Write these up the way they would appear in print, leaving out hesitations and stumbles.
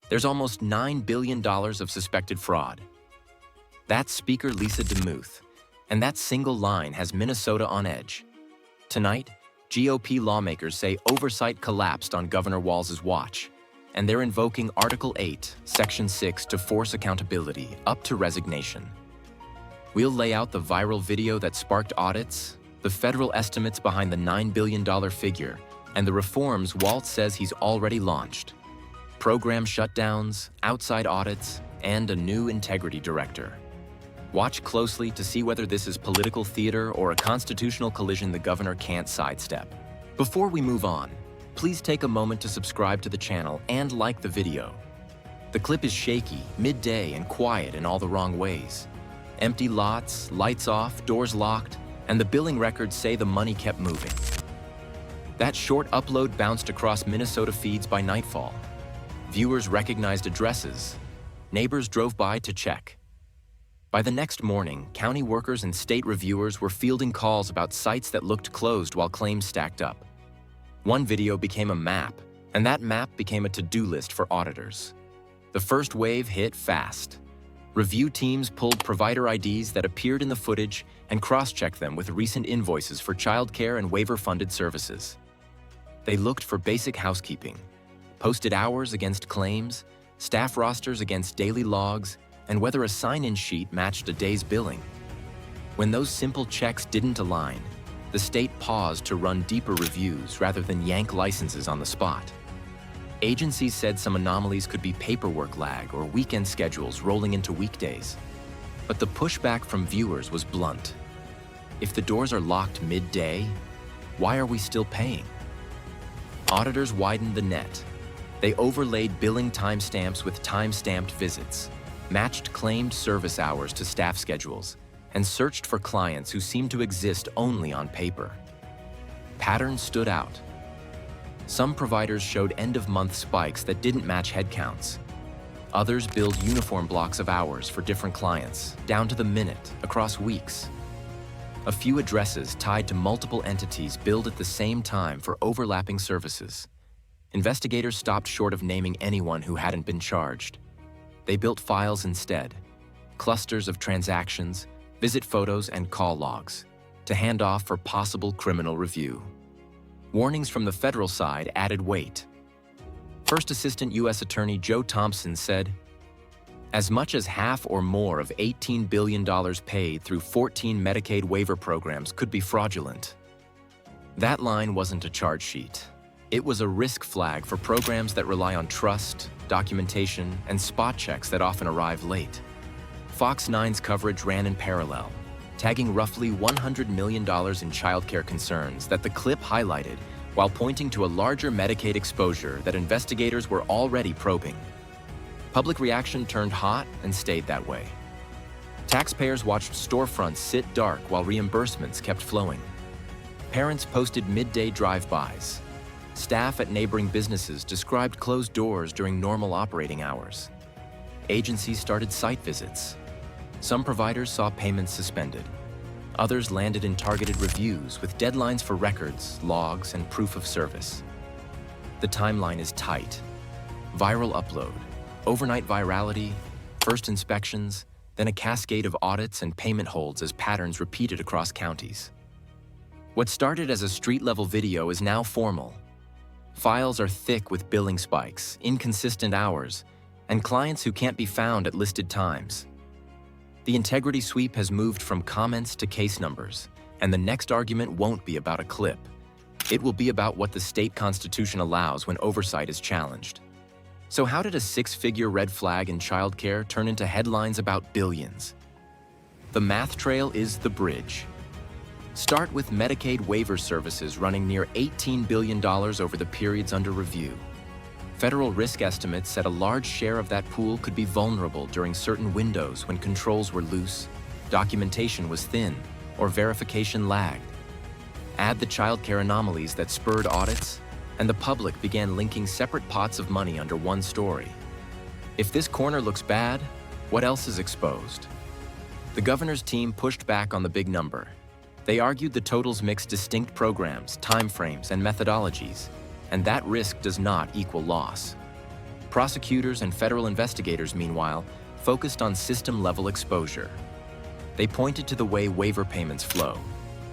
There's almost $9 billion of suspected fraud. That's Speaker Lisa DeMuth, and that single line has Minnesota on edge. Tonight, GOP lawmakers say oversight collapsed on Governor Walz's watch, and they're invoking Article 8, Section 6 to force accountability up to resignation. We'll lay out the viral video that sparked audits, the federal estimates behind the $9 billion figure, and the reforms Walz says he's already launched. Program shutdowns, outside audits, and a new integrity director. Watch closely to see whether this is political theater or a constitutional collision the governor can't sidestep. Before we move on, please take a moment to subscribe to the channel and like the video. The clip is shaky, midday, and quiet in all the wrong ways. Empty lots, lights off, doors locked, and the billing records say the money kept moving. That short upload bounced across Minnesota feeds by nightfall. Viewers recognized addresses. Neighbors drove by to check. By the next morning, county workers and state reviewers were fielding calls about sites that looked closed while claims stacked up. One video became a map, and that map became a to-do list for auditors. The first wave hit fast. Review teams pulled provider IDs that appeared in the footage and cross-checked them with recent invoices for childcare and waiver-funded services. They looked for basic housekeeping, posted hours against claims, staff rosters against daily logs, and whether a sign-in sheet matched a day's billing. When those simple checks didn't align, the state paused to run deeper reviews rather than yank licenses on the spot. Agencies said some anomalies could be paperwork lag or weekend schedules rolling into weekdays. But the pushback from viewers was blunt. If the doors are locked midday, why are we still paying? Auditors widened the net. They overlaid billing timestamps with time-stamped visits, matched claimed service hours to staff schedules, and searched for clients who seemed to exist only on paper. Patterns stood out. Some providers showed end-of-month spikes that didn't match headcounts. Others billed uniform blocks of hours for different clients, down to the minute, across weeks. A few addresses tied to multiple entities billed at the same time for overlapping services. Investigators stopped short of naming anyone who hadn't been charged. They built files instead, clusters of transactions, visit photos, and call logs, to hand off for possible criminal review. Warnings from the federal side added weight. First Assistant U.S. Attorney Joe Thompson said, "As much as half or more of $18 billion paid through 14 Medicaid waiver programs could be fraudulent." That line wasn't a charge sheet. It was a risk flag for programs that rely on trust, documentation, and spot checks that often arrive late. Fox 9's coverage ran in parallel, tagging roughly $100 million in childcare concerns that the clip highlighted while pointing to a larger Medicaid exposure that investigators were already probing. Public reaction turned hot and stayed that way. Taxpayers watched storefronts sit dark while reimbursements kept flowing. Parents posted midday drive-bys. Staff at neighboring businesses described closed doors during normal operating hours. Agencies started site visits. Some providers saw payments suspended. Others landed in targeted reviews with deadlines for records, logs, and proof of service. The timeline is tight. Viral upload, overnight virality, first inspections, then a cascade of audits and payment holds as patterns repeated across counties. What started as a street-level video is now formal. Files are thick with billing spikes, inconsistent hours, and clients who can't be found at listed times. The integrity sweep has moved from comments to case numbers, and the next argument won't be about a clip. It will be about what the state constitution allows when oversight is challenged. So how did a six-figure red flag in childcare turn into headlines about billions? The math trail is the bridge. Start with Medicaid waiver services running near $18 billion over the periods under review. Federal risk estimates said a large share of that pool could be vulnerable during certain windows when controls were loose, documentation was thin, or verification lagged. Add the childcare anomalies that spurred audits, and the public began linking separate pots of money under one story. If this corner looks bad, what else is exposed? The governor's team pushed back on the big number. They argued the totals mix distinct programs, timeframes, and methodologies, and that risk does not equal loss. Prosecutors and federal investigators, meanwhile, focused on system-level exposure. They pointed to the way waiver payments flow: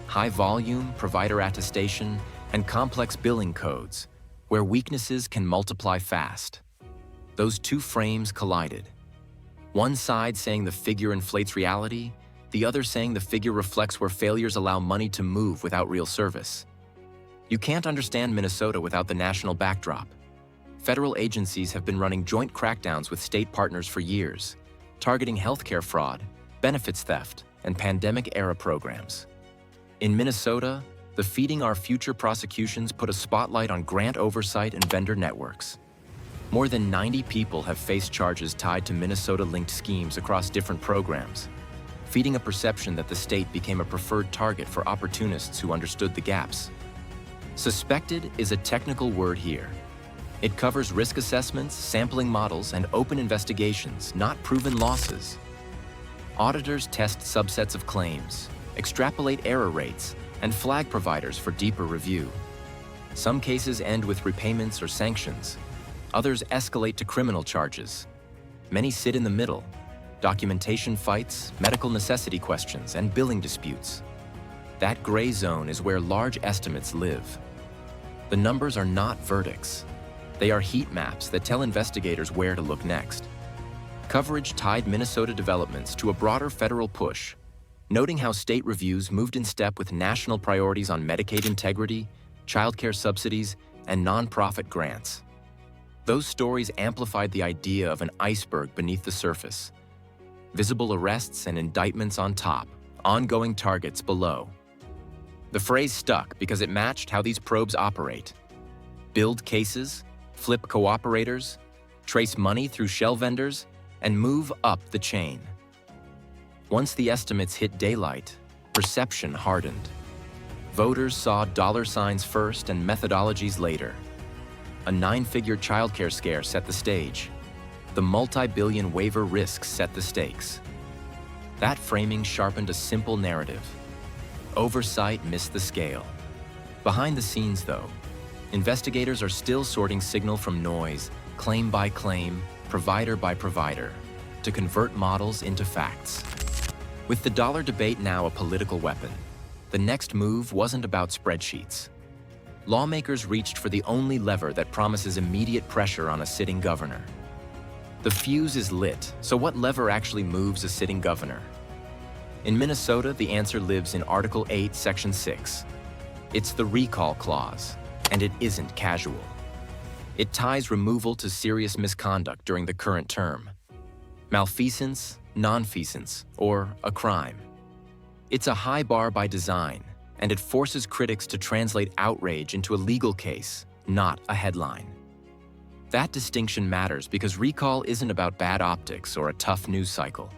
high volume, provider attestation, and complex billing codes, where weaknesses can multiply fast. Those two frames collided. One side saying the figure inflates reality, the other saying the figure reflects where failures allow money to move without real service. You can't understand Minnesota without the national backdrop. Federal agencies have been running joint crackdowns with state partners for years, targeting healthcare fraud, benefits theft, and pandemic-era programs. In Minnesota, the Feeding Our Future prosecutions put a spotlight on grant oversight and vendor networks. More than 90 people have faced charges tied to Minnesota-linked schemes across different programs, feeding a perception that the state became a preferred target for opportunists who understood the gaps. Suspected is a technical word here. It covers risk assessments, sampling models, and open investigations, not proven losses. Auditors test subsets of claims, extrapolate error rates, and flag providers for deeper review. Some cases end with repayments or sanctions. Others escalate to criminal charges. Many sit in the middle: documentation fights, medical necessity questions, and billing disputes. That gray zone is where large estimates live. The numbers are not verdicts. They are heat maps that tell investigators where to look next. Coverage tied Minnesota developments to a broader federal push, noting how state reviews moved in step with national priorities on Medicaid integrity, childcare subsidies, and nonprofit grants. Those stories amplified the idea of an iceberg beneath the surface: visible arrests and indictments on top, ongoing targets below. The phrase stuck because it matched how these probes operate: build cases, flip cooperators, trace money through shell vendors, and move up the chain. Once the estimates hit daylight, perception hardened. Voters saw dollar signs first and methodologies later. A 9-figure childcare scare set the stage. The multi-billion waiver risks set the stakes. That framing sharpened a simple narrative. Oversight missed the scale. Behind the scenes, though, investigators are still sorting signal from noise, claim by claim, provider by provider, to convert models into facts. With the dollar debate now a political weapon, the next move wasn't about spreadsheets. Lawmakers reached for the only lever that promises immediate pressure on a sitting governor. The fuse is lit, so what lever actually moves a sitting governor? In Minnesota, the answer lives in Article 8, Section 6. It's the recall clause, and it isn't casual. It ties removal to serious misconduct during the current term: malfeasance, nonfeasance, or a crime. It's a high bar by design, and it forces critics to translate outrage into a legal case, not a headline. That distinction matters because recall isn't about bad optics or a tough news cycle.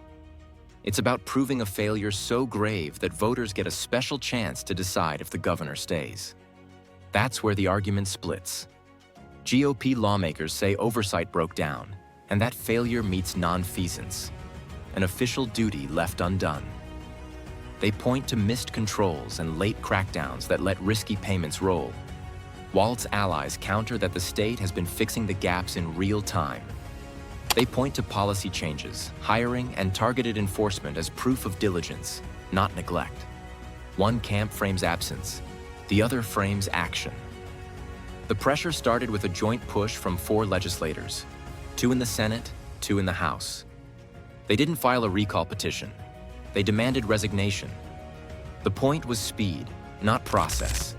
It's about proving a failure so grave that voters get a special chance to decide if the governor stays. That's where the argument splits. GOP lawmakers say oversight broke down, and that failure meets nonfeasance, an official duty left undone. They point to missed controls and late crackdowns that let risky payments roll. Walz's allies counter that the state has been fixing the gaps in real time. They point to policy changes, hiring, and targeted enforcement as proof of diligence, not neglect. One camp frames absence, the other frames action. The pressure started with a joint push from 4 legislators, 2 in the Senate, 2 in the House. They didn't file a recall petition. They demanded resignation. The point was speed, not process.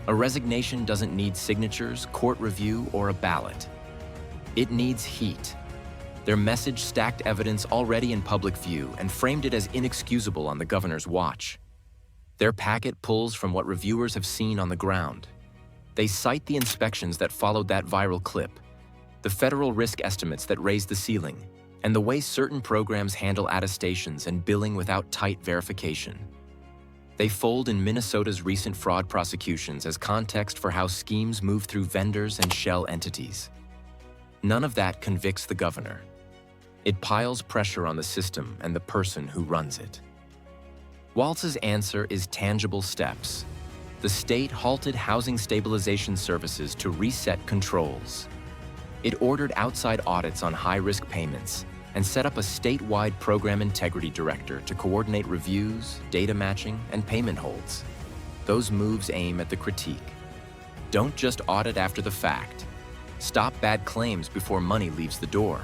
A resignation doesn't need signatures, court review, or a ballot. It needs heat. Their message stacked evidence already in public view and framed it as inexcusable on the governor's watch. Their packet pulls from what reviewers have seen on the ground. They cite the inspections that followed that viral clip, the federal risk estimates that raised the ceiling, and the way certain programs handle attestations and billing without tight verification. They fold in Minnesota's recent fraud prosecutions as context for how schemes move through vendors and shell entities. None of that convicts the governor. It piles pressure on the system and the person who runs it. Walz's answer is tangible steps. The state halted housing stabilization services to reset controls. It ordered outside audits on high-risk payments and set up a statewide program integrity director to coordinate reviews, data matching, and payment holds. Those moves aim at the critique. Don't just audit after the fact. Stop bad claims before money leaves the door.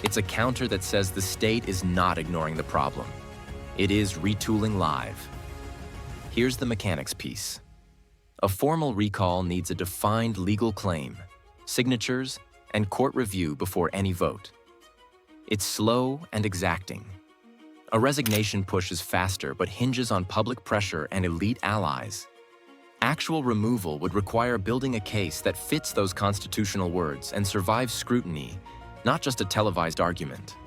It's a counter that says the state is not ignoring the problem. It is retooling live. Here's the mechanics piece. A formal recall needs a defined legal claim, signatures, and court review before any vote. It's slow and exacting. A resignation push is faster but hinges on public pressure and elite allies. Actual removal would require building a case that fits those constitutional words and survives scrutiny, not just a televised argument.